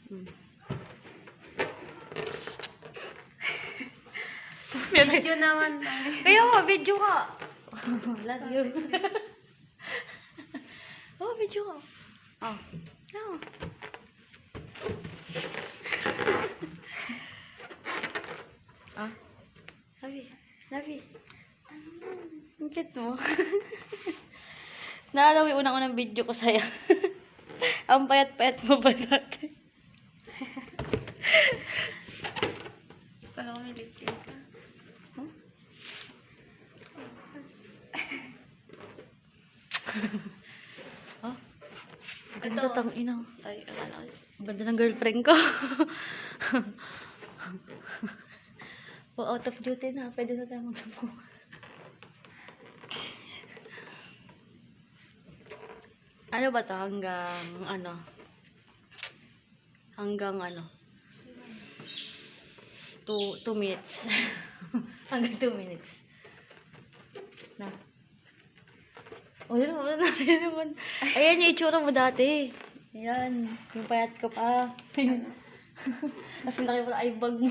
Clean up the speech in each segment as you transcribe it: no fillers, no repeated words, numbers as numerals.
Hmm. Video naman. Kaya nga, video ka. Love you. Oh, video ka. Oh. No. Ah. Sabi. Ang cute mo. Naalala mo yung unang-unang video ko sa'yo. Ang payat-payat mo ba dati? Kala ko may lipstick ka. Huh? Oh. Ganda tang ina. Ay, akala ko. Ganda ng girlfriend ko. Oh, out of duty na. Pwede na tayo magtapo. Ano ba to? Hanggang 2 minutes. Hanggang 2 minutes. Na. Oh, yun naman. Ayan yung itsura mo dati. Ayan. Yung payat ka pa. Kasi laki mo na eyebag mo.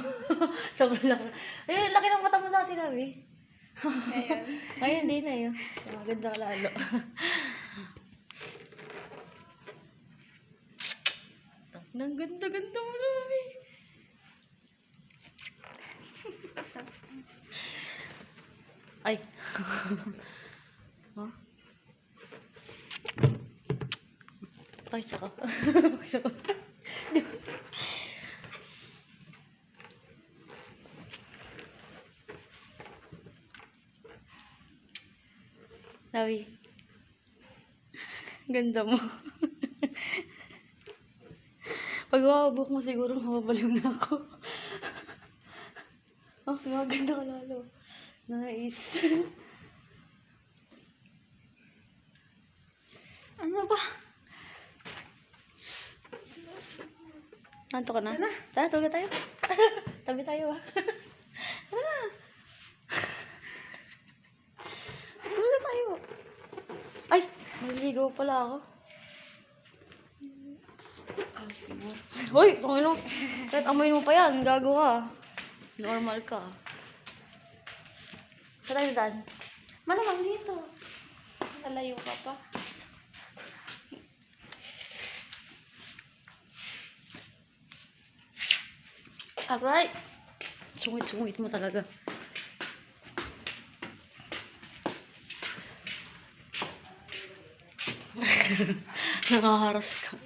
Sobrang laki. Ayun, laki ng mata mo dati, Nabi. Ngayon. Ngayon, hindi na yun. Maganda ka lalo. Ang ganda-ganda mo, Nabi. Ay. Huh? Pakisa ko. Pakisa ko. Nabi. Ganda mo. Pag mababok mo siguro mababaliw na ako. Oh, maganda ka lalo. Nice. Ano ba? Nanto ka na? Tara, tulog tayo. Tabi tayo, ah. Tara na. Tulog tayo. Ay, naliligaw pala ako. Hoy, tungin mo. Kahit amoy mo pa yan, gago ka. Normal ka. Saan tayo daan? Malamang dito. Nalayo ka pa. Alright. Sungit-sungit mo talaga. Nakaharas ka.